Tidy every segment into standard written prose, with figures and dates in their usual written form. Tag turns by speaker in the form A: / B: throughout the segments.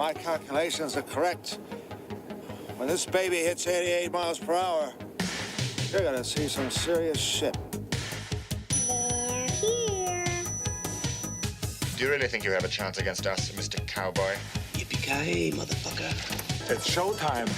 A: my calculations are correct, when this baby hits 88 miles per hour, you're gonna see some serious shit.
B: They're here.
C: Do you really think you have a chance against us, Mr. Cowboy?
D: Yippee-ki-yay, motherfucker.
A: It's showtime.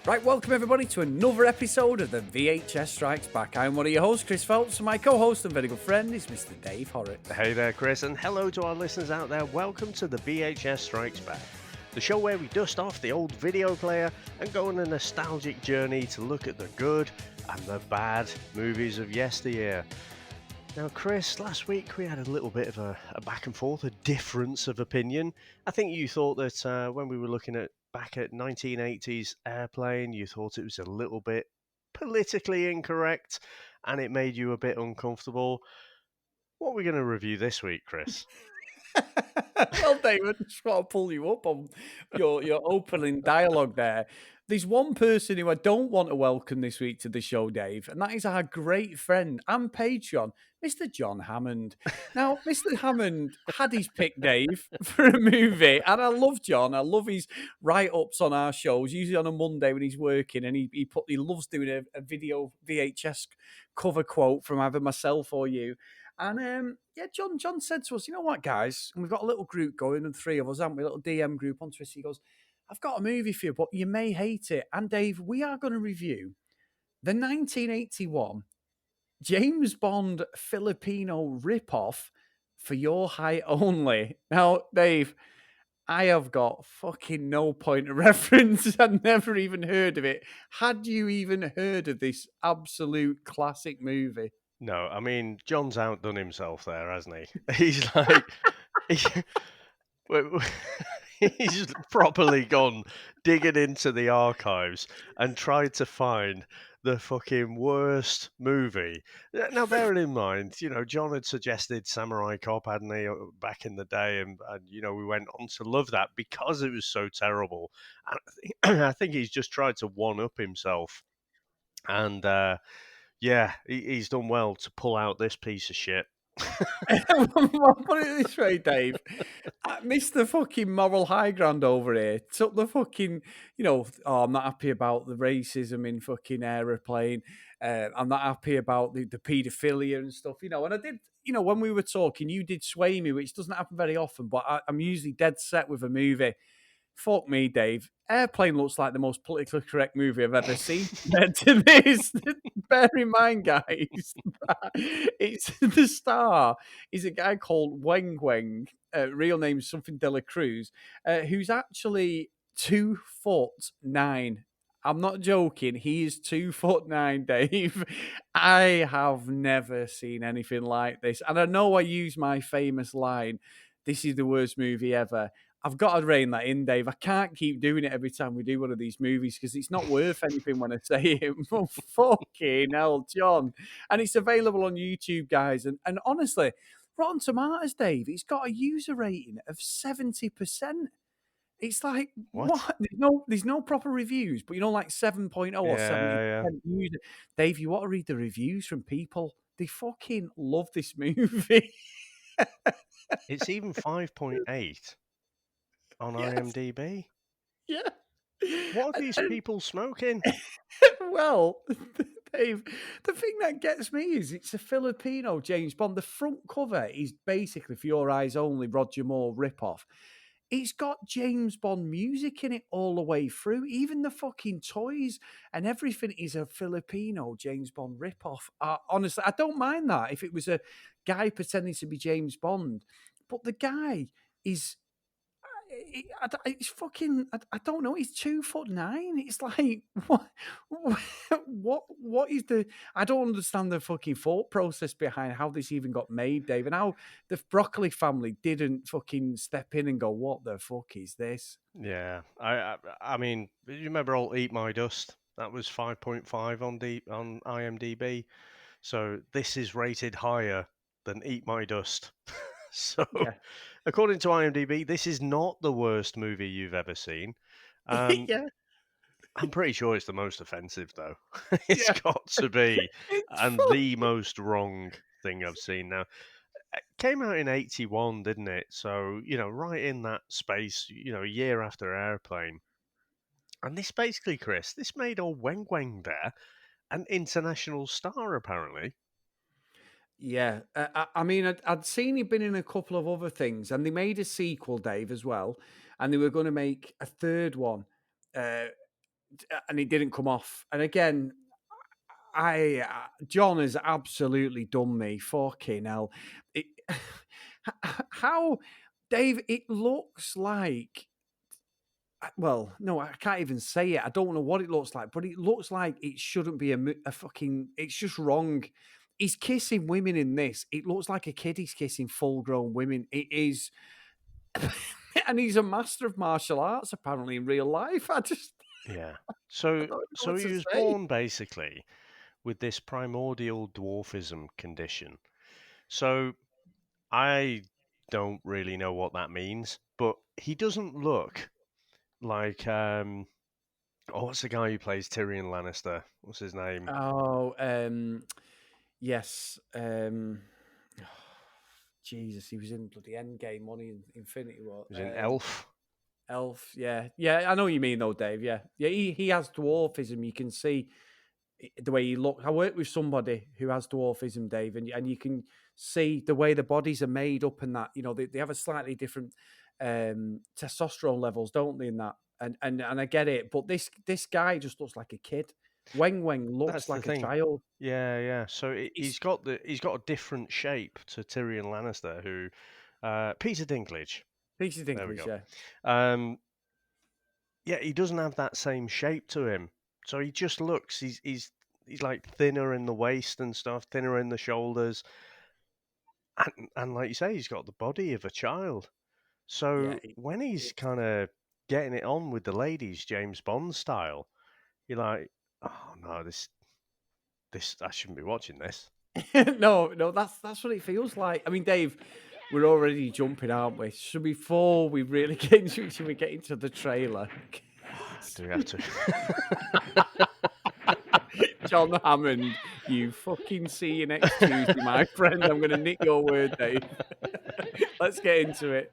E: Right, welcome everybody to another episode of the VHS Strikes Back. I'm one of your hosts, Chris Phelps, and my co-host and very good friend is Mr. Dave Horrocks.
F: Hey there, Chris, and hello to our listeners out there. Welcome to the VHS Strikes Back, the show where we dust off the old video player and go on a nostalgic journey to look at the good and the bad movies of yesteryear. Now, Chris, last week we had a little bit of a back and forth, a difference of opinion. I think you thought that when we were looking at back at 1980s Airplane, you thought it was a little bit politically incorrect and it made you a bit uncomfortable. What are we going to review this week, Chris?
E: Well, Dave, I just want to pull you up on your opening dialogue there. There's one person who I don't want to welcome this week to the show, Dave, and that is our great friend and Patreon, Mr. John Hammond. Now, Mr. Hammond had his pick, Dave, for a movie, and I love John. I love his write-ups on our shows, usually on a Monday when he's working, and he loves doing a video VHS cover quote from either myself or you. And John said to us, you know what, guys? And we've got a little group going, and three of us, haven't we? A little DM group on Twitter. He goes, I've got a movie for you, but you may hate it. And Dave, we are going to review the 1981 James Bond Filipino ripoff For Your Height Only. Now, Dave, I have got fucking no point of reference. I've never even heard of it. Had you even heard of this absolute classic movie?
F: No, I mean, John's outdone himself there, hasn't he? He's like, he's properly gone digging into the archives and tried to find the fucking worst movie. Now, bearing in mind, John had suggested Samurai Cop, hadn't he, back in the day, and we went on to love that because it was so terrible. And I think he's just tried to one-up himself, and he's done well to pull out this piece of shit.
E: I'll put it this way, Dave. Mr. fucking moral high ground over here took the fucking, I'm not happy about the racism in fucking Aeroplane. I'm not happy about the paedophilia and stuff, And I did, when we were talking, you did sway me, which doesn't happen very often, but I'm usually dead set with a movie. Fuck me, Dave. Airplane looks like the most politically correct movie I've ever seen. Compared to this, bear in mind, guys, it's the star is a guy called Weng Weng, real name is something De La Cruz, who's actually 2'9". I'm not joking. He is 2'9", Dave. I have never seen anything like this, and I know I use my famous line, "This is the worst movie ever." I've got to rein that in, Dave. I can't keep doing it every time we do one of these movies because it's not worth anything when I say it. Oh, fucking hell, John. And it's available on YouTube, guys. And honestly, Rotten Tomatoes, Dave, it's got a user rating of 70%. It's like, what? There's no proper reviews, but like 7.0 or 70% user. Dave, you want to read the reviews from people? They fucking love this movie.
F: It's even 5.8. On IMDb?
E: Yeah.
F: What are these people smoking?
E: Well, Dave, the thing that gets me is it's a Filipino James Bond. The front cover is basically For Your Eyes Only, Roger Moore ripoff. It's got James Bond music in it all the way through. Even the fucking toys and everything is a Filipino James Bond ripoff. Honestly, I don't mind that if it was a guy pretending to be James Bond. But the guy is... It's fucking. I don't know. He's 2'9". It's like what is the? I don't understand the fucking thought process behind how this even got made, Dave, and how the Broccoli family didn't fucking step in and go, "What the fuck is this?"
F: Yeah, I mean, you remember old Eat My Dust? That was 5.5 on IMDb. So this is rated higher than Eat My Dust. So, according to IMDb, this is not the worst movie you've ever seen.
E: Yeah.
F: I'm pretty sure it's the most offensive, though. It's got to be, and the most wrong thing I've seen. Now, It came out in 81, didn't it? So, right in that space, a year after Airplane. And this basically, Chris, this made old Weng Weng there an international star, apparently.
E: Yeah, I mean, I'd seen he'd been in a couple of other things, and they made a sequel, Dave, as well, and they were going to make a third one, and it didn't come off. And again, John has absolutely done me. Fucking hell! It, how, Dave? It looks like. Well, no, I can't even say it. I don't know what it looks like, but it looks like it shouldn't be a fucking. It's just wrong. He's kissing women in this. It looks like a kid he's kissing full-grown women. It is, and he's a master of martial arts apparently in real life.
F: Yeah. So,
E: don't know
F: so
E: what
F: he
E: to
F: was
E: say.
F: born basically with this primordial dwarfism condition. So, I don't really know what that means, but he doesn't look like what's the guy who plays Tyrion Lannister? What's his name?
E: Oh, yes. Jesus, he was in bloody Endgame, wasn't he? In Infinity War.
F: Was in Elf.
E: Elf, yeah. I know what you mean though, Dave. Yeah. He has dwarfism. You can see the way he looks. I work with somebody who has dwarfism, Dave, and you can see the way the bodies are made up and that. They have a slightly different testosterone levels, don't they? In that, and I get it, but this guy just looks like a kid. Weng Weng looks
F: That's the
E: like a
F: thing.
E: child.
F: Yeah. So he's got a different shape to Tyrion Lannister, who Peter Dinklage.
E: Peter
F: There we
E: Dinklage,
F: go.
E: yeah.
F: Yeah, he doesn't have that same shape to him. So he just looks. He's like thinner in the waist and stuff, thinner in the shoulders, and like you say, he's got the body of a child. So when he's kind of getting it on with the ladies, James Bond style, you're like, oh no, this I shouldn't be watching this.
E: No, that's what it feels like. I mean, Dave, we're already jumping, aren't we? So before we really get into it, should we get into the trailer?
F: Do we have to?
E: John Hammond, you fucking see you next Tuesday, my friend. I'm going to nick your word, Dave. Let's get into it.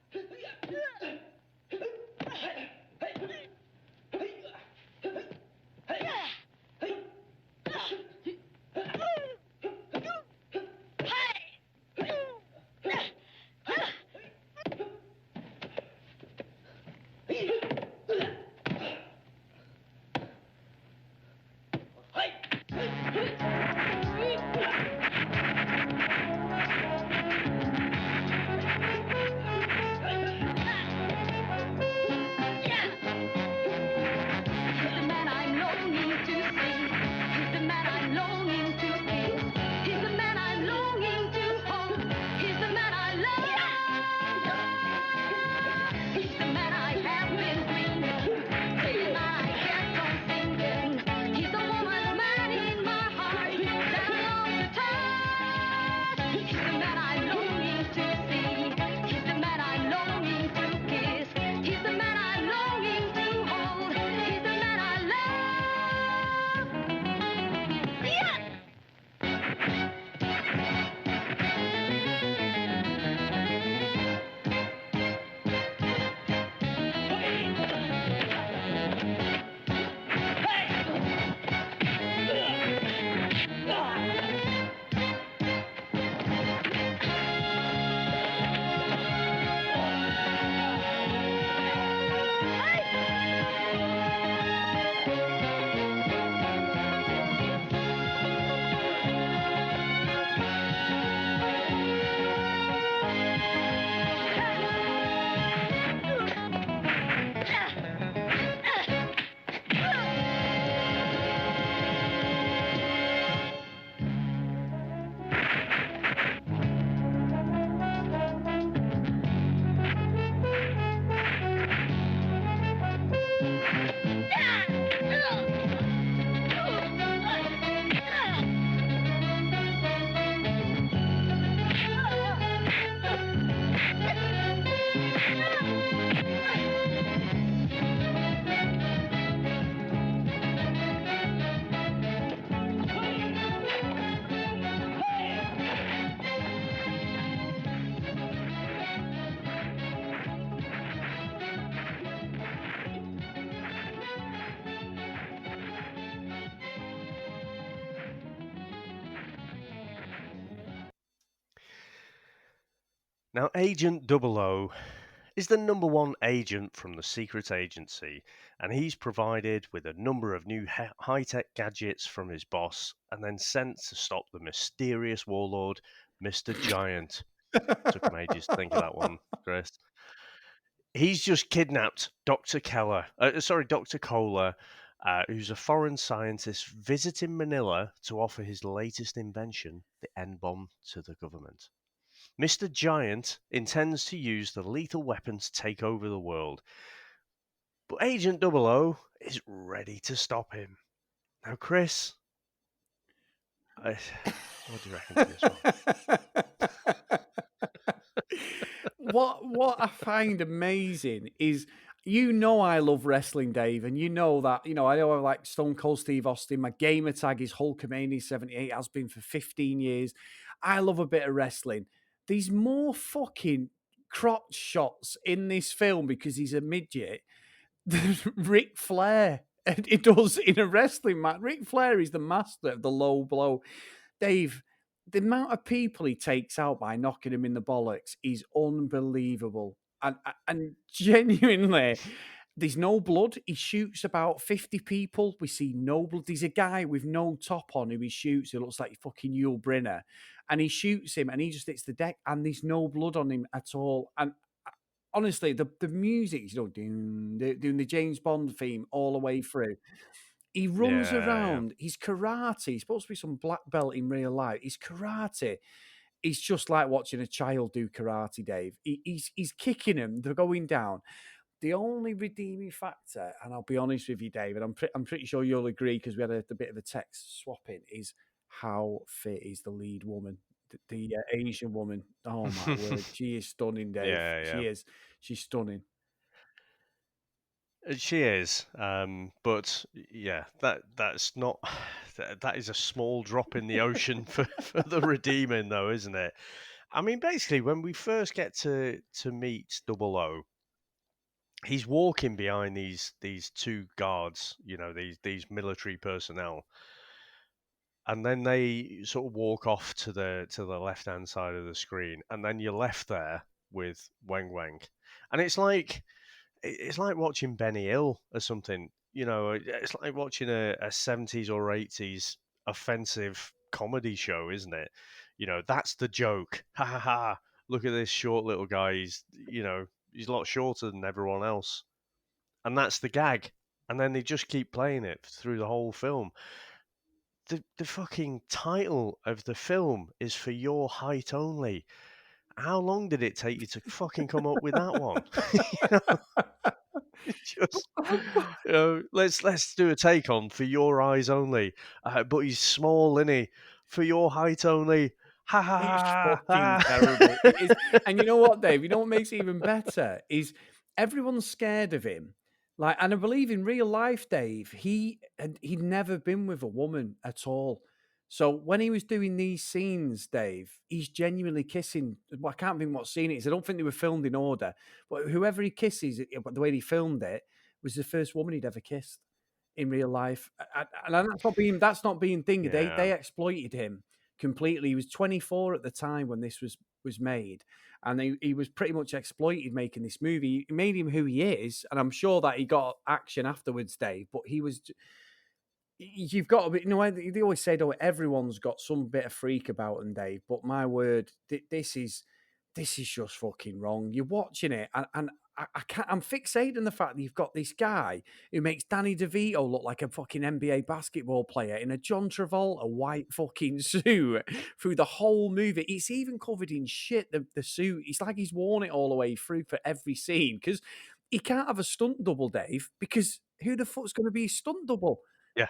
F: Now, Agent 00 is the number one agent from the secret agency, and he's provided with a number of new high-tech gadgets from his boss and then sent to stop the mysterious warlord, Mr. Giant. Took him ages to think of that one, Chris. He's just kidnapped Dr. Kohler, who's a foreign scientist visiting Manila to offer his latest invention, the N-bomb, to the government. Mr. Giant intends to use the lethal weapon to take over the world, but Agent 00 is ready to stop him. Now, Chris, what do you reckon to this one?
E: What I find amazing is, I love wrestling, Dave, and you know that, I know I like Stone Cold Steve Austin. My gamer tag is Hulkamania78, has been for 15 years. I love a bit of wrestling. There's more fucking crotch shots in this film because he's a midget than Ric Flair it does in a wrestling match. Ric Flair is the master of the low blow. Dave, the amount of people he takes out by knocking him in the bollocks is unbelievable. And genuinely, there's no blood. He shoots about 50 people. We see no blood. There's a guy with no top on who he shoots. Who looks like fucking Yul Brynner. And he shoots him and he just hits the deck and there's no blood on him at all. And honestly, the music, doing the James Bond theme all the way through. He runs around. He's karate. He's supposed to be some black belt in real life. He's karate. It's just like watching a child do karate, Dave. He's kicking them. They're going down. The only redeeming factor, and I'll be honest with you, David, I'm pretty sure you'll agree because we had a bit of a text swapping, is how fit is the lead woman, the Asian woman. Oh my word, she is stunning, Dave.
F: Yeah.
E: She is. She's stunning.
F: She is, but yeah, that's not. That is a small drop in the ocean for the redeeming, though, isn't it? I mean, basically, when we first get to meet 00, he's walking behind these two guards, these military personnel, and then they sort of walk off to the left hand side of the screen, and then you're left there with Weng Weng, and it's like watching Benny Hill or something. It's like watching a 70s or 80s offensive comedy show, isn't it? That's the joke. Ha ha ha! Look at this short little guy. He's a lot shorter than everyone else, and that's the gag. And then they just keep playing it through the whole film. The fucking title of the film is For Your Height Only. How long did it take you to fucking come up with that one? Let's do a take on For Your Eyes Only. But he's small, isn't he? For your height only. Ha ha ha!
E: It's fucking terrible. It is. And you know what, Dave? You know what makes it even better is everyone's scared of him. And I believe in real life, Dave, he'd never been with a woman at all. So when he was doing these scenes, Dave, he's genuinely kissing. I can't think what scene it is. I don't think they were filmed in order. But whoever he kisses, the way he filmed it, was the first woman he'd ever kissed in real life. And that's not being thingy.
F: Yeah.
E: They exploited him completely. He was 24 at the time when this was made. And he was pretty much exploited making this movie. It made him who he is. And I'm sure that he got action afterwards, Dave. But he was... You've got to be, they always say, everyone's got some bit of freak about them, Dave. But my word, this is just fucking wrong. You're watching it, and I can't. I'm fixated on the fact that you've got this guy who makes Danny DeVito look like a fucking NBA basketball player in a John Travolta white fucking suit through the whole movie. It's even covered in shit. The suit. It's like he's worn it all the way through for every scene because he can't have a stunt double, Dave. Because who the fuck's going to be a stunt double?
F: Yeah.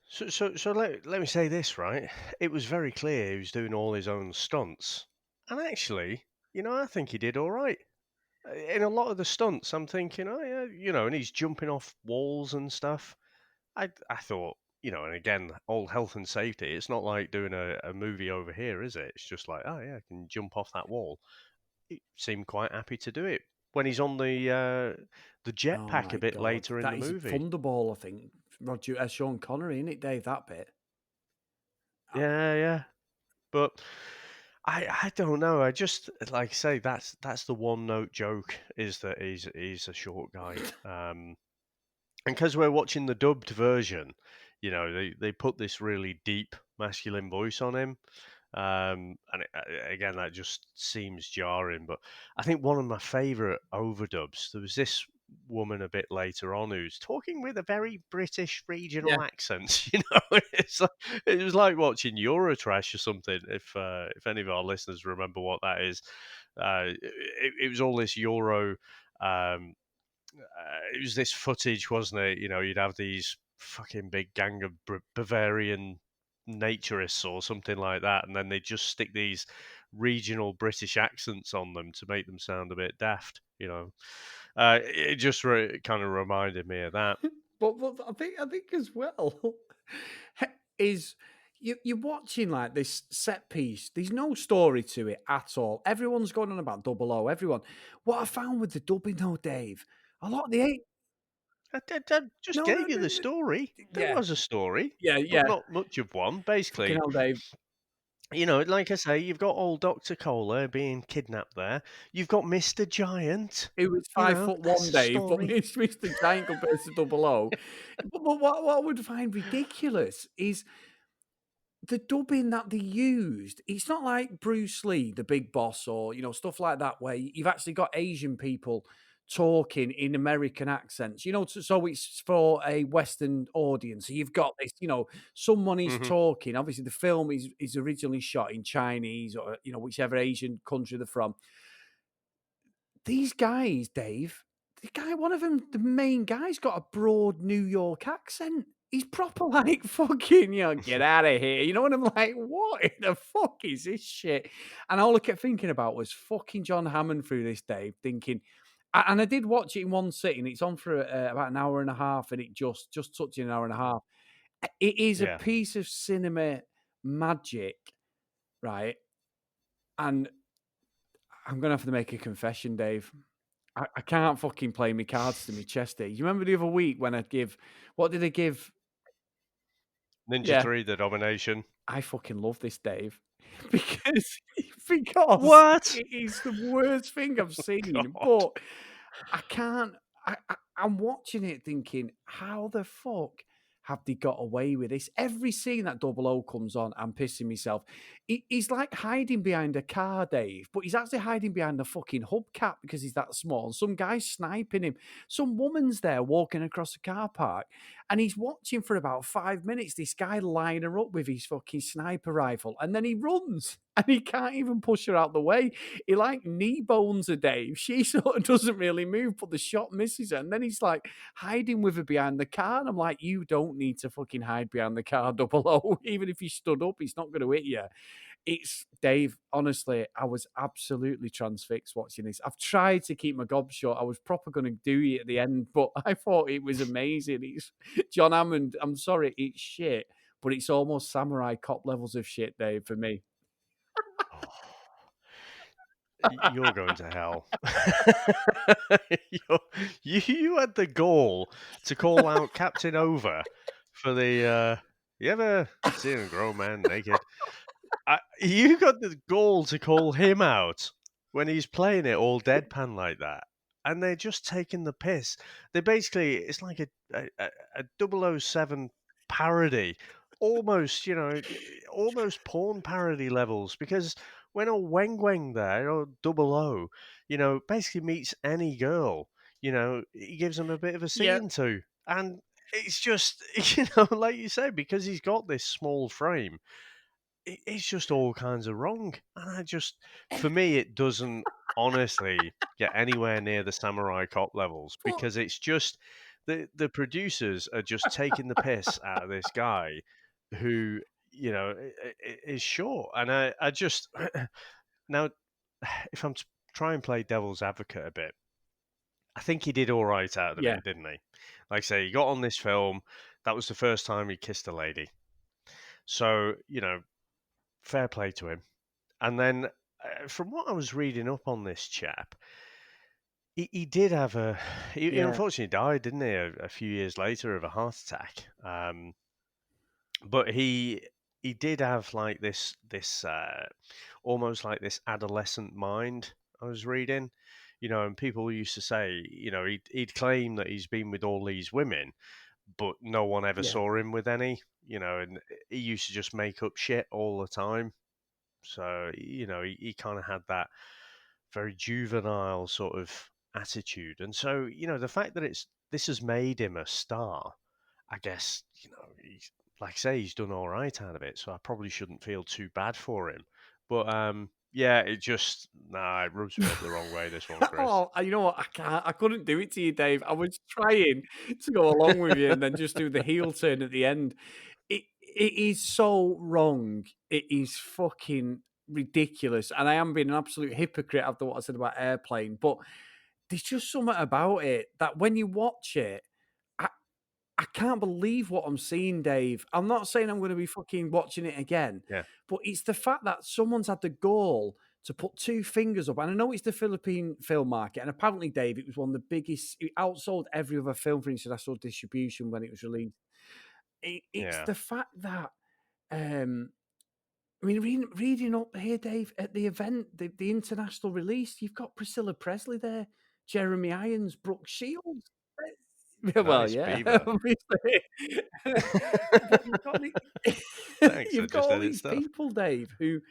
F: So let me say this, right? It was very clear he was doing all his own stunts. And actually, I think he did all right. In a lot of the stunts, I'm thinking, oh, yeah, and he's jumping off walls and stuff. I thought, and again, all health and safety, it's not like doing a movie over here, is it? It's just like, oh, yeah, I can jump off that wall. He seemed quite happy to do it. When he's on the jetpack a bit later in the movie.
E: Thunderball, I think. Sean Connery, isn't it, Dave? That bit.
F: Yeah. But I don't know. I just like I say that's the one note joke is that he's a short guy. And because we're watching the dubbed version, you know, they put this really deep masculine voice on him. And again, that just seems jarring. But I think one of my favourite overdubs, there was this woman a bit later on who's talking with a very British
E: Yeah.
F: regional accent. You know, it was like watching Eurotrash or something. If any of our listeners remember what that is, it was all this Euro. It was this footage, wasn't it? You know, you'd have these fucking big gang of Bavarian naturists or something like that, and then they just stick these regional British accents on them to make them sound a bit daft. You know, it just kind of reminded me of that.
E: But I think as well is you're watching like this set piece. There's no story to it at all. Everyone's going on about Double O. Everyone. What I found with the dubbing though, Dave, a lot of the eight.
F: I just
E: No, no,
F: gave you
E: no,
F: the story. There
E: yeah,
F: was a story,
E: yeah.
F: but not much of one.
E: Fucking
F: Basically,
E: hell, Dave.
F: you know, like I say, you've got old Dr. Cola being kidnapped there. You've got Mr. Giant.
E: It was
F: You
E: five
F: know,
E: foot
F: that's
E: one,
F: the
E: Dave, but
F: story.
E: Mr. Giant compared to Double O. But what I would find ridiculous is the dubbing that they used. It's not like Bruce Lee, the big boss, or stuff like that, where you've actually got Asian people talking in American accents. So it's for a Western audience. So you've got this, someone is
F: Hmm.
E: talking. Obviously, the film is originally shot in Chinese or whichever Asian country they're from. These guys, Dave, one of them, the main guy's got a broad New York accent. He's proper like fucking, get out of here. You know what I'm like? What in the fuck is this shit? And all I kept thinking about was fucking John Hammond through this, Dave, thinking, and I did watch it in one sitting. It's on for about an hour and a half, and it just touching an hour and a half. It is a
F: Yeah.
E: piece of cinema magic, right? And I'm gonna have to make a confession, Dave. I can't fucking play my cards to my chest. You remember the other week when I'd give what did I give?
F: Ninja
E: Yeah,
F: 3, The Domination.
E: I fucking love this, Dave, because
F: What?
E: it is the worst thing I've seen.
F: God.
E: But I can't. I'm watching it thinking, how the fuck have they got away with this? Every scene that Double O comes on, I'm pissing myself. He's like hiding behind a car, Dave, but he's actually hiding behind a fucking hubcap because he's that small. And some guy's sniping him. Some woman's there walking across the car park, and he's watching for about 5 minutes. This guy line her up with his fucking sniper rifle, and then he runs, and he can't even push her out the way. He like knee bones her, Dave. She sort of doesn't really move, but the shot misses her. And then he's like hiding with her behind the car. And I'm like, you don't need to fucking hide behind the car, Double O. Even if you stood up, he's not going to hit you. It's Dave, honestly, I was absolutely transfixed watching this. I've tried to keep my gob shut. I was proper going to do it at the end, but I thought it was amazing. It's John Hammond. I'm sorry, it's shit, but it's almost Samurai Cop levels of shit, Dave, for me.
F: You're going to hell. You had the goal to call out Captain Over for the. You ever seen a grown man naked? You got the goal to call him out when he's playing it all deadpan like that. And they're just taking the piss. They basically, it's like a 007 parody, almost, almost porn parody levels. Because when a Weng Weng there, or Double O, basically meets any girl, he gives them a bit of a
E: Yeah.
F: scene to. And it's just, like you said, because he's got this small frame, it's just all kinds of wrong. And for me, it doesn't honestly get anywhere near the Samurai Cop levels because it's just the producers are just taking the piss out of this guy who, is short. And I just, now, if I'm to try and play devil's advocate a bit, I think he did all right out of the
E: Yeah.
F: bit, didn't he? Like I say, he got on this film. That was the first time he kissed a lady. So, fair play to him. And then, from what I was reading up on this chap, he did have he
E: Yeah.
F: unfortunately died, didn't he, a few years later of a heart attack. But he he did have like this almost like this adolescent mind. I was reading, and people used to say, he'd claim that he's been with all these women, but no one ever
E: Yeah.
F: saw him with any, and he used to just make up shit all the time. So, he kind of had that very juvenile sort of attitude. And so, the fact that this has made him a star, I guess, he's, like I say, he's done all right out of it. So I probably shouldn't feel too bad for him. But yeah, it rubs me up the wrong way, this one, Chris.
E: Oh, you know what? I couldn't do it to you, Dave. I was trying to go along with you and then just do the heel turn at the end. It is so wrong. It is fucking ridiculous. And I am being an absolute hypocrite after what I said about Airplane. But there's just something about it that when you watch it, I can't believe what I'm seeing, Dave. I'm not saying I'm going to be fucking watching it again,
F: Yeah.
E: but it's the fact that someone's had the gall to put two fingers up. And I know it's the Philippine film market. And apparently, Dave, it was one of the biggest, it outsold every other film for international distribution when it was released. It's
F: Yeah.
E: the fact that, I mean, reading up here, Dave, at the event, the international release, you've got Priscilla Presley there, Jeremy Irons, Brooke Shields. Well,
F: Nice,
E: yeah,
F: Beaver.
E: obviously. But you've got,
F: Thanks, I
E: you've got
F: just
E: all
F: edit
E: these
F: stuff.
E: people, Dave, who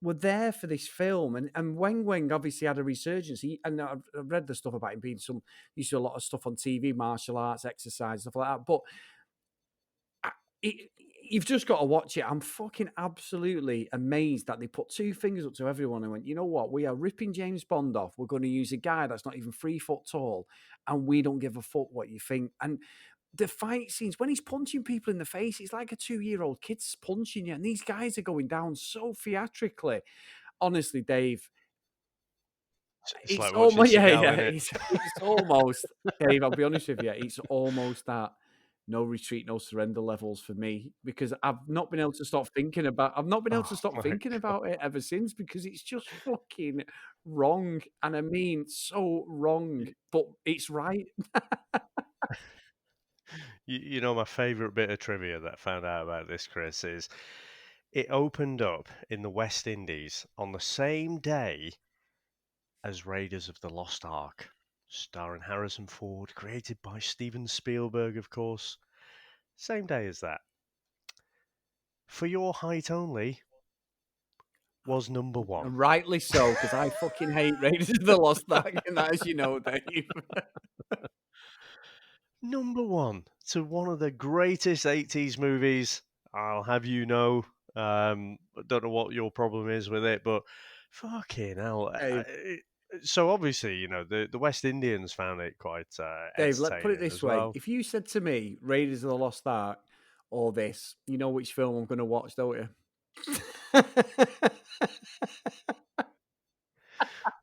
E: were there for this film, and Weng Weng obviously had a resurgence. And I've read the stuff about him being used to do a lot of stuff on TV, martial arts, exercise, stuff like that. But you've just got to watch it. I'm fucking absolutely amazed that they put two fingers up to everyone and went, you know what? We are ripping James Bond off. We're going to use a guy that's not even 3 foot tall, and we don't give a fuck what you think. And the fight scenes, when he's punching people in the face, it's like a 2-year-old kid's punching you. And these guys are going down so theatrically. Honestly, Dave,
F: It's like
E: almost,
F: watching Seagal, innit?
E: it's almost, Dave, I'll be honest with you, it's almost that no retreat, no surrender levels for me, because I've not been able to stop thinking about
F: Oh my
E: about it ever since, because it's just fucking wrong. And I mean so wrong, but it's right.
F: My favorite bit of trivia that I found out about this, Chris, is it opened up in the West Indies on the same day as Raiders of the Lost Ark, starring Harrison Ford, created by Steven Spielberg, of course. Same day as that. For Your Height Only was number one.
E: And rightly so, because I fucking hate Raiders of the Lost Ark, and that, as you know, Dave.
F: Number one to one of the greatest 80s movies, I'll have you know. Don't know what your problem is with it, but fucking hell.
E: Hey.
F: So obviously, the West Indians found it quite
E: Dave, let's put it
F: entertaining
E: this
F: as
E: way.
F: well.
E: If you said to me, Raiders of the Lost Ark or this, you know which film I'm going to watch, don't you?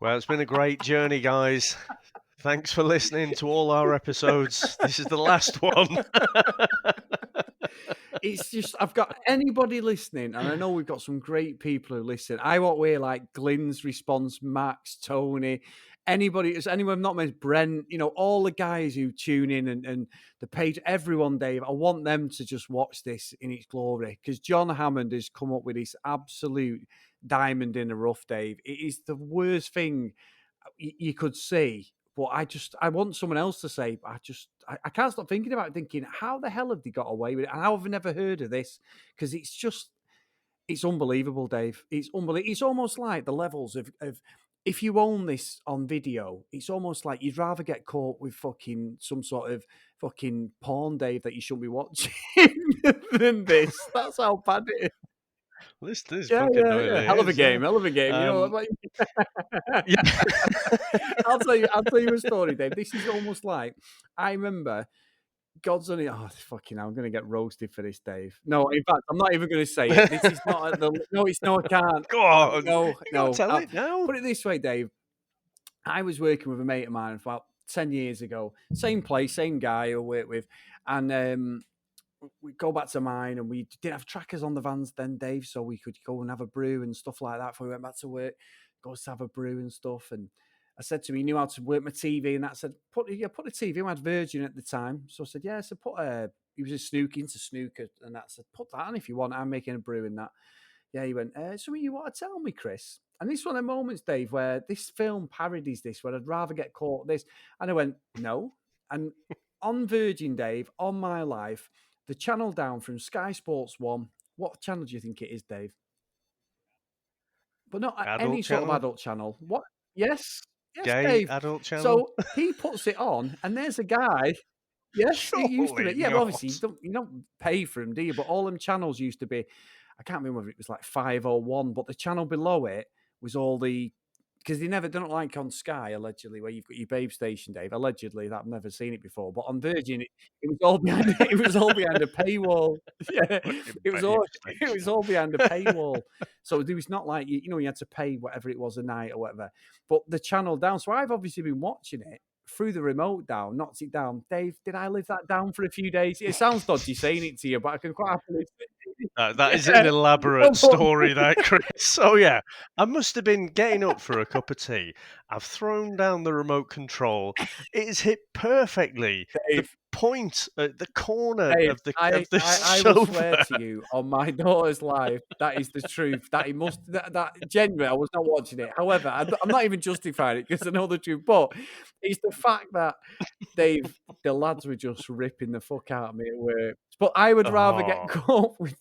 F: Well, it's been a great journey, guys. Thanks for listening to all our episodes. This is the last one.
E: It's just, I've got anybody listening, and I know we've got some great people who listen. I want to hear like Glenn's response, Max, Tony, anybody, anyone not mentioned, Brent, all the guys who tune in and the page, everyone, Dave. I want them to just watch this in its glory, because John Hammond has come up with this absolute diamond in the rough, Dave. It is the worst thing you could see. But I want someone else to say, but I can't stop thinking about it, thinking, how the hell have they got away with it? And how have I never heard of this? Because it's unbelievable, Dave. It's unbelievable. It's almost like the levels of if you own this on video, it's almost like you'd rather get caught with fucking some sort of fucking porn, Dave, that you shouldn't be watching than this. That's how bad it is.
F: This
E: Yeah,
F: fucking
E: yeah. Hell of a game.
F: Yeah.
E: I'll tell you a story, Dave. This is almost like, I remember God's only. Oh, fucking hell, I'm going to get roasted for this, Dave. No, in fact, I'm not even going to say it. This is not at the. No, it's no, I can't.
F: Go on.
E: No.
F: Tell it now.
E: Put it this way, Dave. I was working with a mate of mine about 10 years ago. Same place, same guy I worked with. And we go back to mine, and we didn't have trackers on the vans then, Dave, so we could go and have a brew and stuff like that before we went back to work. Go to have a brew and stuff. And I said to him, he knew how to work my TV, and that said, put the TV. I had Virgin at the time, so I said, yeah. So put a he was into snooker, and that said, put that on if you want. I'm making a brew in that. Yeah, he went, something you want to tell me, Chris? And this is one of the moments, Dave, where this film parodies this, where I'd rather get caught this. And I went, no. And on Virgin, Dave, on my life, the channel down from Sky Sports 1, what channel do you think it is, Dave? But not any sort of adult channel. What? Yes. Yes,
F: Gay
E: Dave.
F: adult channel?
E: So he puts it on, and there's a guy. Yes, it used to be.
F: Surely
E: Yeah, but obviously
F: not.
E: you don't pay for them, do you? But all them channels used to be, I can't remember whether it was like 501, but the channel below it was all the, because they don't like on Sky, allegedly, where you've got your babe station, Dave. Allegedly, that I've never seen it before. But on Virgin, it was all behind it was all behind a paywall. Yeah, it was all behind a paywall. So it was not like you had to pay whatever it was a night or whatever. But the channel down. So I've obviously been watching it through the remote down, knocked it down. Dave, did I leave that down for a few days? It sounds dodgy saying it to you, but I can quite happily.
F: That is an elaborate story, that, Chris. So, yeah, I must have been getting up for a cup of tea. I've thrown down the remote control. It is hit perfectly.
E: Dave,
F: the point at the corner
E: Dave,
F: of the
E: I
F: sofa.
E: will swear to you on my daughter's life, that is the truth. That it must, that genuinely, I was not watching it. However, I'm not even justifying it because I know the truth. But it's the fact that Dave, the lads were just ripping the fuck out of me at work. But I would rather get caught with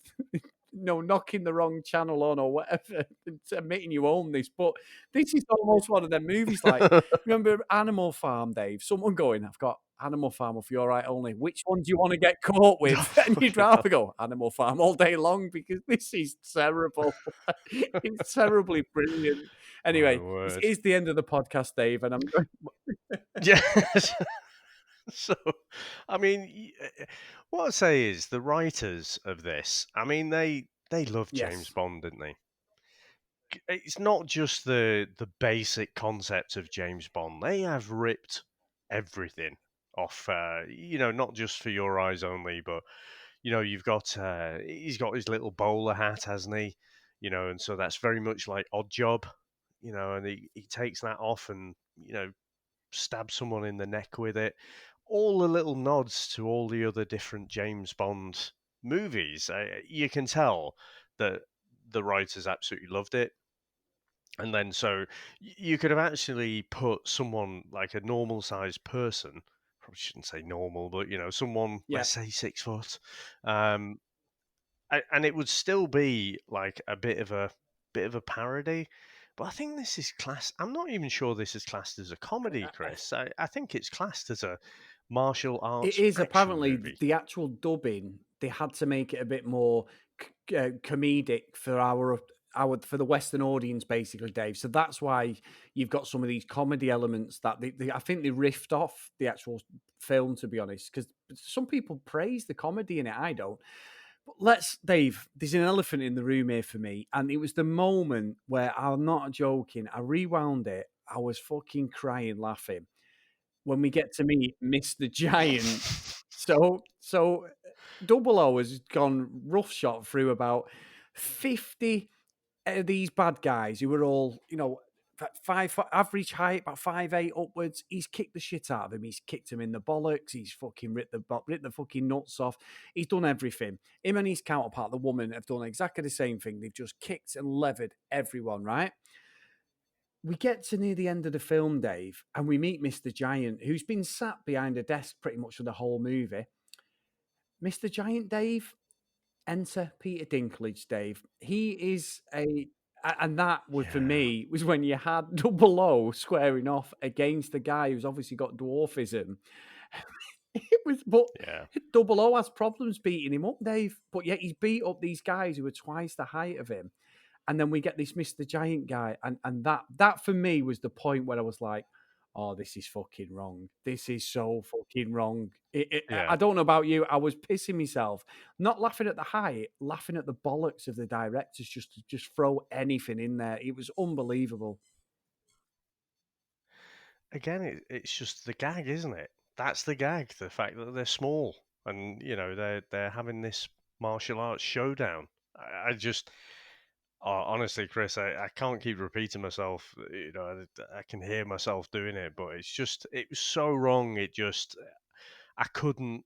E: knocking the wrong channel on or whatever than admitting you own this. But this is almost one of them movies. Like, remember Animal Farm, Dave? Someone going, I've got Animal Farm if you're right only. Which one do you want to get caught with? And you'd rather go Animal Farm all day long because this is terrible. It's terribly brilliant. Anyway, this is the end of the podcast, Dave, and I'm going.
F: Yes. So, I mean, what I say is the writers of this, I mean, they loved James Bond, didn't they? It's not just the basic concept of James Bond. They have ripped everything off, not just For Your Eyes Only, but, you've got, he's got his little bowler hat, hasn't he? And so that's very much like Odd Job, and he takes that off and, stabs someone in the neck with it. All the little nods to all the other different James Bond movies. You can tell that the writers absolutely loved it. And then so you could have actually put someone like a normal sized person, probably shouldn't say normal, but someone, let's say 6 foot, and it would still be like a bit of a parody. But I think this is class. I'm not even sure this is classed as a comedy, Chris. I think it's classed as a martial arts.
E: It is apparently
F: movie.
E: The actual dubbing. They had to make it a bit more comedic for for the Western audience, basically, Dave. So that's why you've got some of these comedy elements that I think they riffed off the actual film, to be honest, because some people praise the comedy in it. I don't. But Dave, there's an elephant in the room here for me. And it was the moment where, I'm not joking, I rewound it. I was fucking crying, laughing when we get to meet Mr. Giant. So Double O has gone roughshod through about 50 of these bad guys who were all, average height, about 5'8" upwards. He's kicked the shit out of him. He's kicked him in the bollocks. He's fucking ripped the fucking nuts off. He's done everything. Him and his counterpart, the woman, have done exactly the same thing. They've just kicked and levered everyone, right? We get to near the end of the film, Dave, and we meet Mr. Giant, who's been sat behind a desk pretty much for the whole movie. Mr. Giant, Dave, enter Peter Dinklage, Dave. He is and that was, for me, was when you had Double O squaring off against the guy who's obviously got dwarfism. Double O has problems beating him up, Dave. But yet he's beat up these guys who are twice the height of him. And then we get this Mr. Giant guy. And that for me was the point where I was like, oh, this is fucking wrong. This is so fucking wrong. I don't know about you. I was pissing myself. Not laughing at the height, laughing at the bollocks of the directors just throw anything in there. It was unbelievable.
F: Again, it's just the gag, isn't it? That's the gag. The fact that they're small and, they're having this martial arts showdown. I just... honestly, Chris, I can't keep repeating myself. I can hear myself doing it, but it was so wrong. I couldn't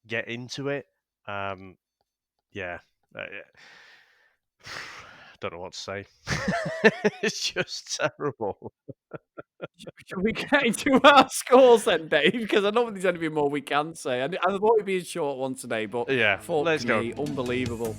F: get into it. Yeah. Don't know what to say. It's just terrible.
E: Should we get into our scores then, Dave? Because I don't think there's anything more we can say. I thought it'd be a short one today, but
F: Yeah,
E: fuck
F: let's go.
E: me, unbelievable.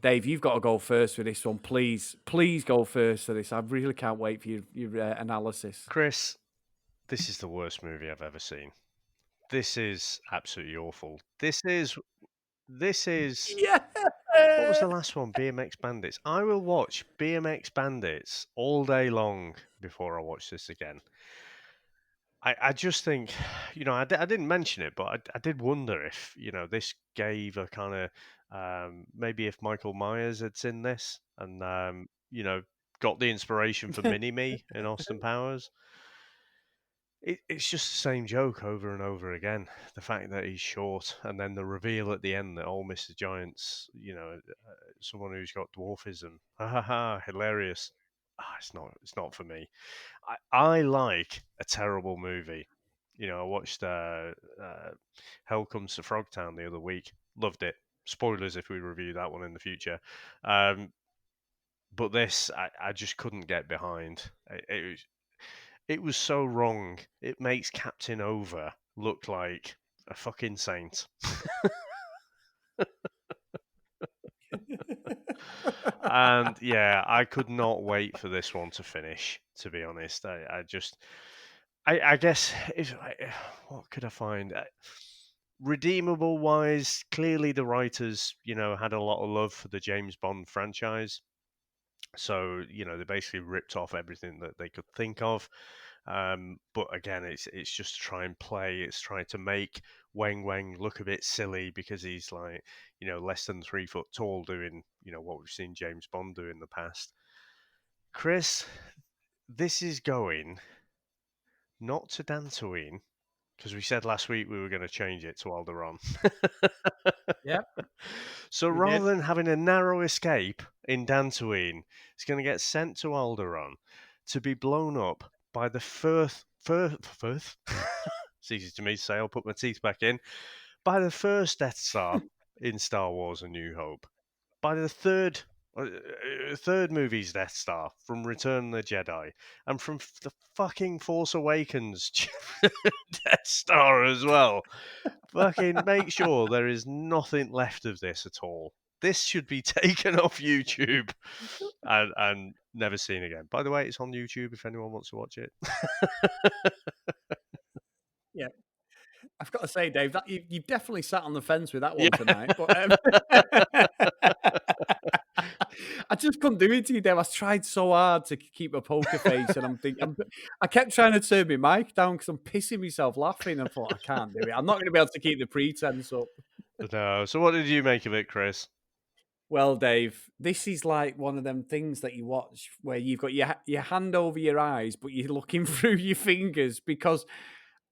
E: Dave, you've got to go first with this one. Please go first for this. I really can't wait for your analysis.
F: Chris, this is the worst movie I've ever seen. This is absolutely awful. This is.
E: Yeah.
F: What was the last one? BMX Bandits. I will watch BMX Bandits all day long before I watch this again. I just think, I didn't mention it, but I did wonder if, this gave a kind of, maybe if Michael Myers had seen this and, got the inspiration for Mini-Me in Austin Powers. It's just the same joke over and over again. The fact that he's short, and then the reveal at the end that old Mr. Giant's, someone who's got dwarfism. Ha ha ha! Hilarious. It's not for me. I like a terrible movie. I watched Hell Comes to Frogtown the other week. Loved it. Spoilers if we review that one in the future. But this, I just couldn't get behind. It was so wrong. It makes Captain Over look like a fucking saint. And yeah, I could not wait for this one to finish, to be honest. I guess, what could I find? Redeemable wise, clearly the writers, had a lot of love for the James Bond franchise. So, they basically ripped off everything that they could think of. But again, it's just to try and play. It's trying to make Wang Wang look a bit silly because he's like, less than 3 foot tall, doing, what we've seen James Bond do in the past. Chris, this is going not to Dantooine, because we said last week we were going to change it to Alderaan.
E: Yep.
F: So rather than having a narrow escape in Dantooine, it's going to get sent to Alderaan to be blown up by the Firth. It's easy to me to say, I'll put my teeth back in. By the first Death Star in Star Wars A New Hope. By the third movie's Death Star from Return of the Jedi. And from the fucking Force Awakens Death Star as well. Fucking make sure there is nothing left of this at all. This should be taken off YouTube and never seen again. By the way, it's on YouTube if anyone wants to watch it.
E: Yeah. I've got to say, Dave, that you've definitely sat on the fence with that one
F: Yeah.
E: tonight. But, I just couldn't do it to you, Dave. I tried so hard to keep a poker face, and I kept trying to turn my mic down because I'm pissing myself laughing. I thought, I can't do it. I'm not going to be able to keep the pretense up.
F: No. So what did you make of it, Chris?
E: Well, Dave, this is like one of them things that you watch where you've got your hand over your eyes, but you're looking through your fingers because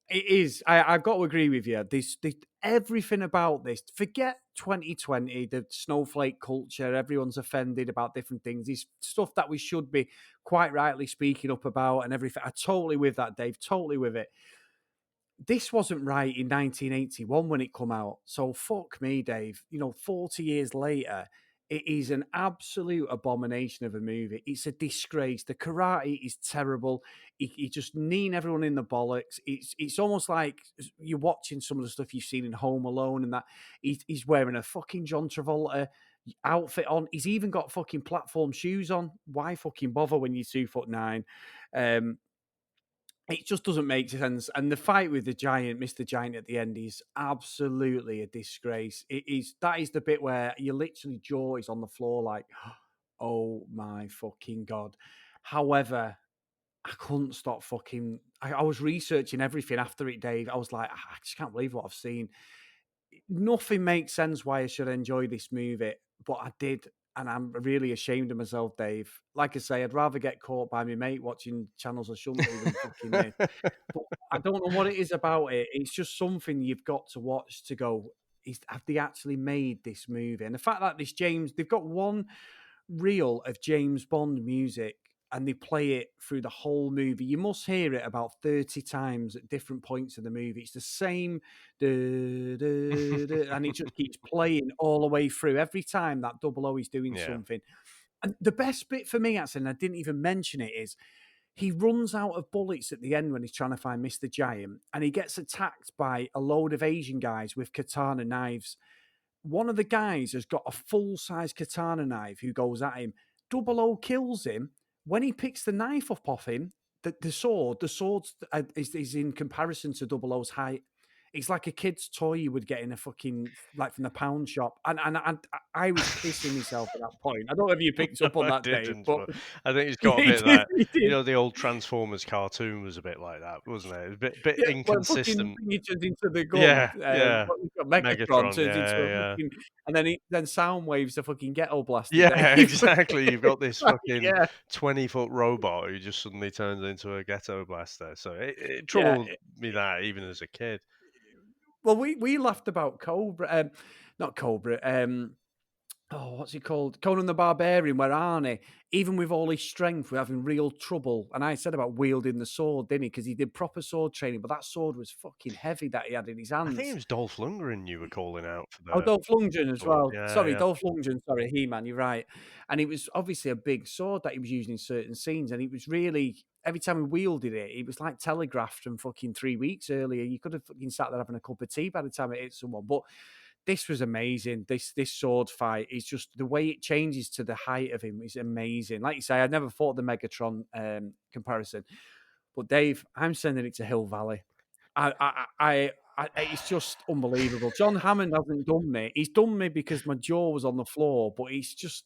E: it is. I've got to agree with you. This everything about this. Forget 2020, the snowflake culture. Everyone's offended about different things. This stuff that we should be quite rightly speaking up about and everything. I'm totally with that, Dave. Totally with it. This wasn't right in 1981 when it come out. So fuck me, Dave. 40 years later, it is an absolute abomination of a movie. It's a disgrace. The karate is terrible. He just kneeing everyone in the bollocks. It's almost like you're watching some of the stuff you've seen in Home Alone and that. He's wearing a fucking John Travolta outfit on. He's even got fucking platform shoes on. Why fucking bother when you're 2'9"? It just doesn't make sense. And the fight with the giant, Mr. Giant at the end is absolutely a disgrace. That is the bit where your literally jaw is on the floor like, oh my fucking God. However, I couldn't stop fucking... I was researching everything after it, Dave. I was like, I just can't believe what I've seen. Nothing makes sense why I should enjoy this movie, but I did. And I'm really ashamed of myself, Dave. Like I say, I'd rather get caught by my mate watching channels I shouldn't even fucking this. But I don't know what it is about it. It's just something you've got to watch to go, have they actually made this movie? And the fact that they've got one reel of James Bond music and they play it through the whole movie. You must hear it about 30 times at different points of the movie. It's the same, and it just keeps playing all the way through. Every time that 00 is doing something. And the best bit for me, actually, and I didn't even mention it, is he runs out of bullets at the end when he's trying to find Mr. Giant, and he gets attacked by a load of Asian guys with katana knives. One of the guys has got a full-size katana knife who goes at him. 00 kills him. When he picks the knife up off him, the sword is in comparison to 00's height. It's like a kid's toy you would get in a fucking, like, from the pound shop. And I was pissing myself at that point. I don't know if you picked up on that, Dave. But
F: I think it's got a bit of that. You know, the old Transformers cartoon was a bit like that, wasn't it? It was a bit inconsistent.
E: Well, he turns into the gun. Megatron turns into a fucking... And then Soundwave's a fucking ghetto blaster.
F: Yeah, exactly. You've got this fucking 20-foot robot who just suddenly turns into a ghetto blaster. So it troubled me that even as a kid.
E: Well, we laughed about Cobra, not Cobra. What's he called? Conan the Barbarian, where Arnie, even with all his strength, we're having real trouble. And I said about wielding the sword, didn't he? Because he did proper sword training, but that sword was fucking heavy that he had in his hands.
F: I think it was Dolph Lundgren you were calling out for that.
E: Oh, Dolph Lundgren as well.
F: Yeah,
E: sorry, Dolph Lundgren. Sorry, He-Man, you're right. And it was obviously a big sword that he was using in certain scenes. And it was really, every time he wielded it, it was like telegraphed from fucking 3 weeks earlier. You could have fucking sat there having a cup of tea by the time it hit someone. But this was amazing. This sword fight is just the way it changes to the height of him is amazing. Like you say, I never thought the Megatron comparison, but Dave, I'm sending it to Hill Valley. It's just unbelievable. John Hammond hasn't done me. He's done me because my jaw was on the floor, but he's just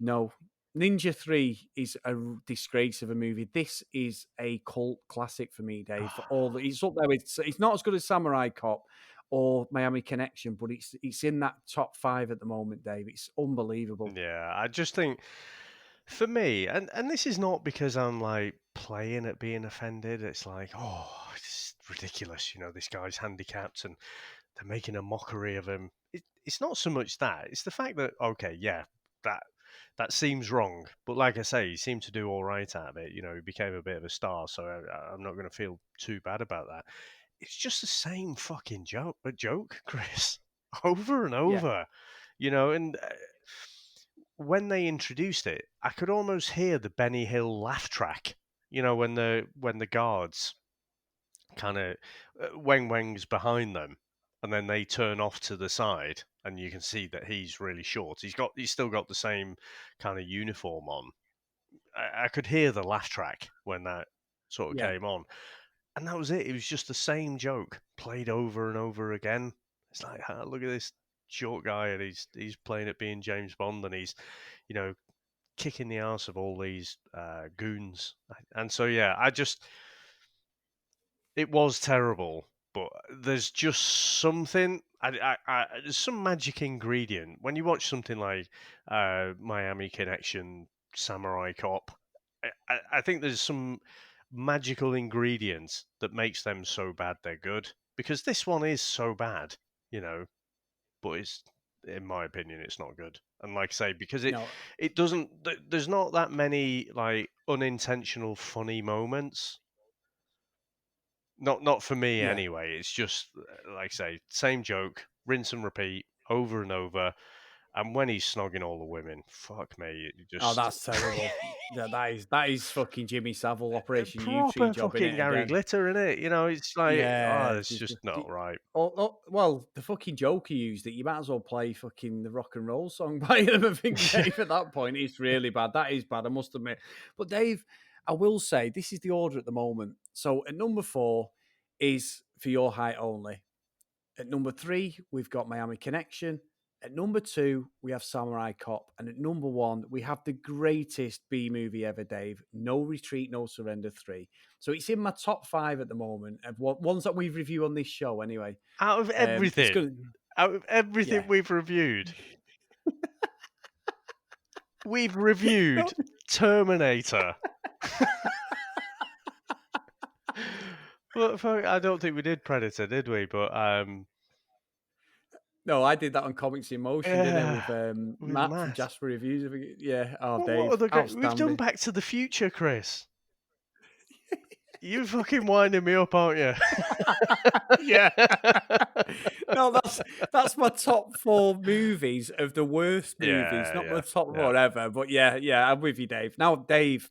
E: no. Ninja 3 is a disgrace of a movie. This is a cult classic for me, Dave. It's up there with. It's not as good as Samurai Cop or Miami Connection, but it's in that top 5 at the moment, Dave. It's unbelievable.
F: Yeah, I just think for me, and this is not because I'm like playing at being offended. It's like, it's ridiculous. You know, this guy's handicapped and they're making a mockery of him. It's not so much that. It's the fact that, okay, yeah, that seems wrong. But like I say, he seemed to do all right out of it. You know, he became a bit of a star, so I'm not going to feel too bad about that. It's just the same fucking joke, Chris, over and over, you know. And when they introduced it, I could almost hear the Benny Hill laugh track, you know, when the guards kind of Weng's behind them, and then they turn off to the side, and you can see that he's really short. He's still got the same kind of uniform on. I could hear the laugh track when that sort of came on. And that was it. It was just the same joke played over and over again. It's like, look at this short guy, and he's playing at being James Bond, and he's, you know, kicking the arse of all these goons. And so, it was terrible. But there's just something. There's some magic ingredient when you watch something like Miami Connection, Samurai Cop. I think there's some magical ingredients that makes them so bad they're good, because this one is so bad, you know, but it's, in my opinion, it's not good. And like I say, because it doesn't, there's not that many like unintentional funny moments, not for me anyway. It's just like I say, same joke, rinse and repeat over and over. And when he's snogging all the women, fuck me.
E: That's terrible. that is fucking Jimmy Savile Operation
F: proper
E: U-Tree job.
F: Fucking Gary Glitter, innit? You know, it's like, it's just not right.
E: Well, the fucking joke he used, that you might as well play fucking the rock and roll song by him. I think, Dave, at that point, it's really bad. That is bad, I must admit. But Dave, I will say, this is the order at the moment. So at number 4 is For Your Height Only. At number 3, we've got Miami Connection. At number 2, we have Samurai Cop. And at number 1, we have the greatest B movie ever, Dave. No Retreat, No Surrender 3. So it's in my top 5 at the moment, of ones that we've reviewed on this show anyway.
F: Out of everything, we've reviewed, we've reviewed Terminator. Well, I don't think we did Predator, did we? But
E: No, I did that on Comics in Motion, didn't I? With
F: with
E: Matt from
F: Matt.
E: Jasper Reviews. I think. Yeah. Oh,
F: What
E: Dave,
F: other We've done
E: outstanding.
F: Back to the Future, Chris. You fucking winding me up, aren't you?
E: Yeah. No, that's my top 4 movies of the worst movies, not my top 4 ever. But yeah, I'm with you, Dave. Now, Dave,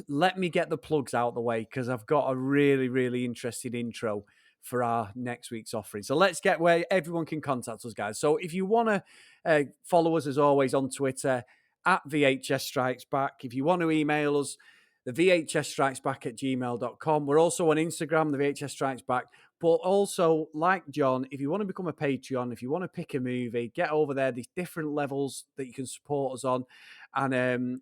E: let me get the plugs out the way because I've got a really, really interesting intro for our next week's offering. So let's get where everyone can contact us, guys. So if you want to follow us, as always, on Twitter, at VHS Strikes Back. If you want to email us, the VHS Strikes Back at gmail.com. We're also on Instagram, the VHS Strikes Back. But also, like John, if you want to become a Patreon, if you want to pick a movie, get over there. There's different levels that you can support us on. And,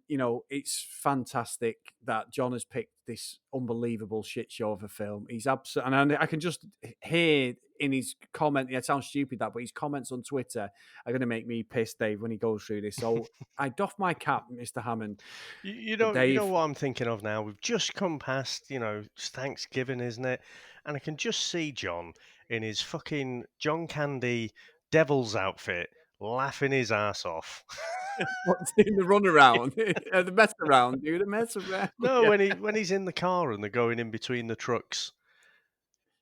E: it's fantastic that John has picked this unbelievable shit show of a film. He's absolutely, and I can just hear in his comment, it sounds stupid that, but his comments on Twitter are going to make me pissed, Dave, when he goes through this. So I doff my cap, Mr. Hammond.
F: You know what I'm thinking of now? We've just come past, it's Thanksgiving, isn't it? And I can just see John in his fucking John Candy devil's outfit laughing his ass off.
E: What's in the runaround? The mess around, dude. The mess around.
F: No, when he's in the car and they're going in between the trucks.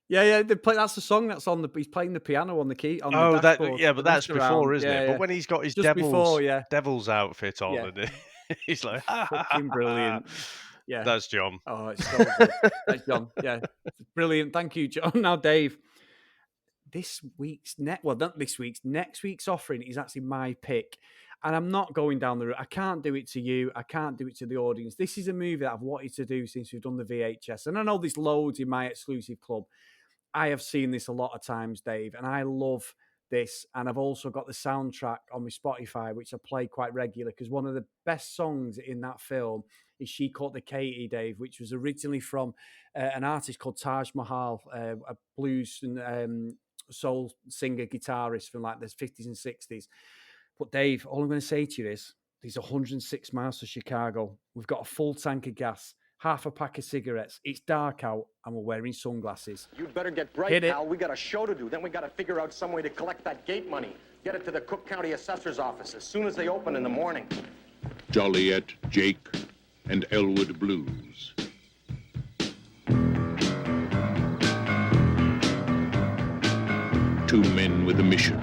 E: Yeah. That's the song that's on the. He's playing the piano on the key. On the dashboard.
F: But that's before, isn't it? But when he's got his devil's outfit on, and he's like,
E: fucking brilliant. Yeah,
F: that's John.
E: Oh, it's so good. That's John. Yeah, brilliant. Thank you, John. Now, Dave. Next week's offering is actually my pick. And I'm not going down the route. I can't do it to you. I can't do it to the audience. This is a movie that I've wanted to do since we've done the VHS. And I know there's loads in my exclusive club. I have seen this a lot of times, Dave, and I love this. And I've also got the soundtrack on my Spotify, which I play quite regularly, because one of the best songs in that film is She Caught the Katy, Dave, which was originally from an artist called Taj Mahal, a blues and soul singer, guitarist from like the 50s and 60s. But Dave, all I'm going to say to you is there's 106 miles to Chicago. We've got a full tank of gas, half a pack of cigarettes. It's dark out and we're wearing sunglasses.
G: You'd better get bright, pal. We got a show to do. Then we got to figure out some way to collect that gate money. Get it to the Cook County Assessor's office as soon as they open in the morning.
H: Joliet, Jake, and Elwood Blues. Two men with a mission.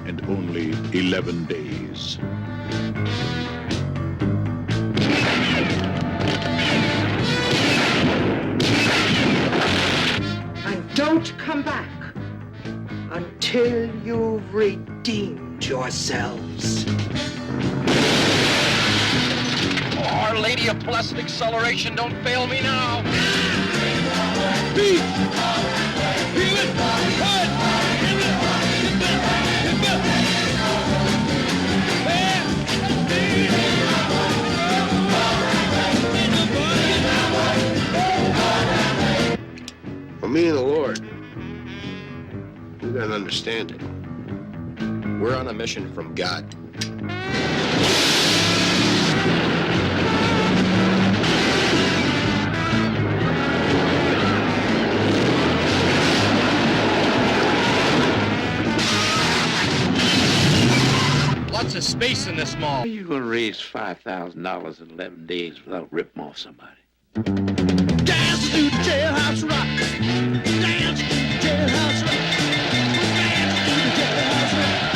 H: And only 11 days.
I: And don't come back until you've redeemed yourselves.
J: Our Lady of Blessed Acceleration, don't fail me now.
K: Beat! Feel it! Cut!
L: For me and the Lord, we got an understanding.
C: We're on a mission from God.
J: Lots of space in this mall.
D: How are you going to raise $5,000 in 11 days without ripping off somebody?
K: Dance to the jailhouse rock. Dance to the jailhouse rock. Dance to the jailhouse rock.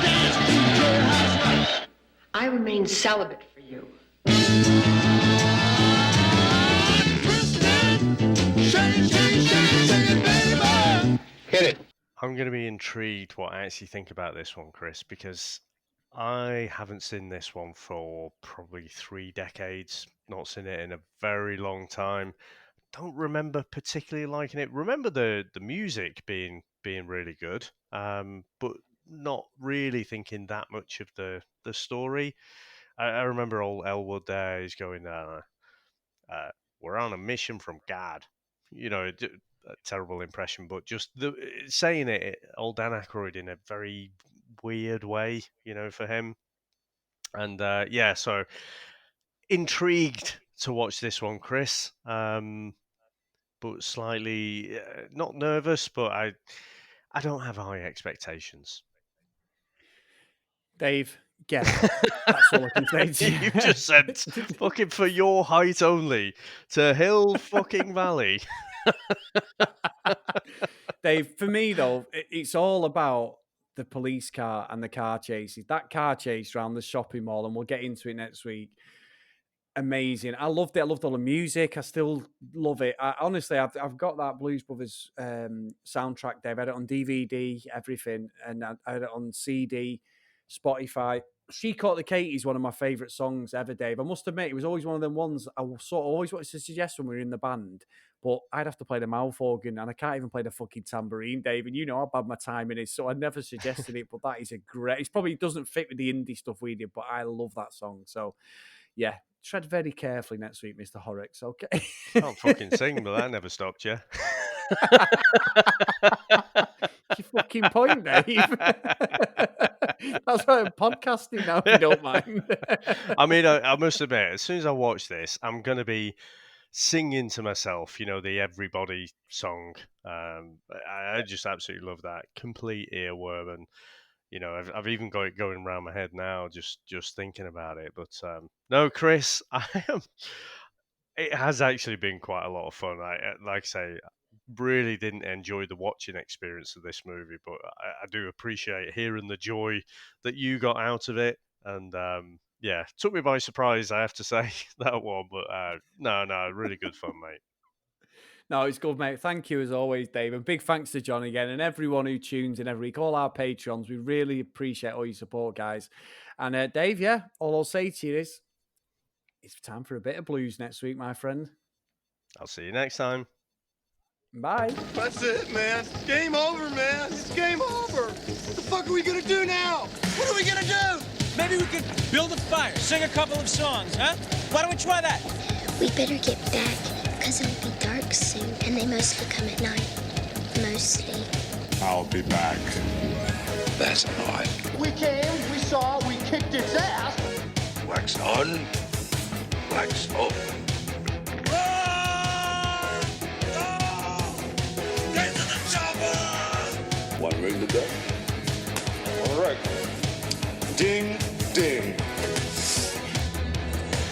K: Dance to the jailhouse rock.
I: I remain celibate for you.
L: Hit it.
F: I'm going to be intrigued what I actually think about this one, Chris, because I haven't seen this one for probably 3 decades. Not seen it in a very long time. Don't remember particularly liking it. Remember the music being really good, but not really thinking that much of the story. I remember old Elwood there is going, we're on a mission from God. A terrible impression, but just saying it, old Dan Aykroyd in a very weird way, for him. And so intrigued to watch this one, Chris. But slightly not nervous, but I don't have high expectations.
E: Dave, get it. That's all I can say to you.
F: You've just said fucking for your height only to Hill fucking Valley.
E: Dave, for me though, it's all about the police car and the car chases. That car chase around the shopping mall, and we'll get into it next week. Amazing. I loved it. I loved all the music. I still love it. Honestly, I've got that Blues Brothers soundtrack, Dave. I had it on DVD, everything, and I had it on CD, Spotify. She Caught the Katie is one of my favourite songs ever, Dave. I must admit, it was always one of them ones I sort of always wanted to suggest when we were in the band, but I'd have to play the mouth organ, and I can't even play the fucking tambourine, Dave, and you know how bad my timing is, so I never suggested it, but that is a great... It probably doesn't fit with the indie stuff we did, but I love that song, so yeah. Tread very carefully next week, Mr. Horrocks, okay?
F: I can't fucking sing, but that never stopped you.
E: Your fucking point, Dave. That's why I'm podcasting now, if you don't mind.
F: I mean, I must admit, as soon as I watch this, I'm going to be singing to myself, you know, the Everybody song. I just absolutely love that. Complete earworm. And, you know, I've even got it going around my head now, just thinking about it. But no, Chris, it has actually been quite a lot of fun. Like I say, really didn't enjoy the watching experience of this movie, but I do appreciate hearing the joy that you got out of it. And yeah, took me by surprise, I have to say, that one. But no, really good fun, mate.
E: No, it's good, mate. Thank you as always, Dave. And big thanks to John again and everyone who tunes in every week, all our patrons. We really appreciate all your support, guys. And Dave, yeah, all I'll say to you is it's time for a bit of blues next week, my friend.
F: I'll see you next time.
E: Bye.
K: That's it, man. Game over, man. It's game over. What the fuck are we gonna do now? What are we gonna do?
M: Maybe we could build a fire, sing a couple of songs, huh? Why don't we try that?
B: We better get back, because it'll be dark soon, and they mostly come at night. Mostly.
H: I'll be back. That's odd.
K: We came, we saw, we kicked its ass.
H: Wax on, wax off.
K: Get to the chopper!
H: One ring to go.
K: All right. Ding, ding.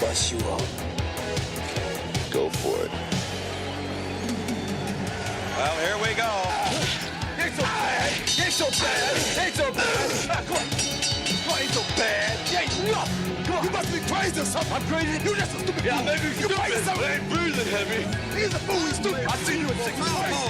H: Bust you up. Go for it.
K: Well, here we go. Ain't so bad. Ain't so bad. Ain't so bad. Come on, ain't so bad. You ain't nothing. Come on. You must be crazy or something. I'm crazy. You just a stupid fool. Yeah, maybe you crazy. I ain't breathing heavy. He's a fool. He's stupid. I'll see you in 6 months.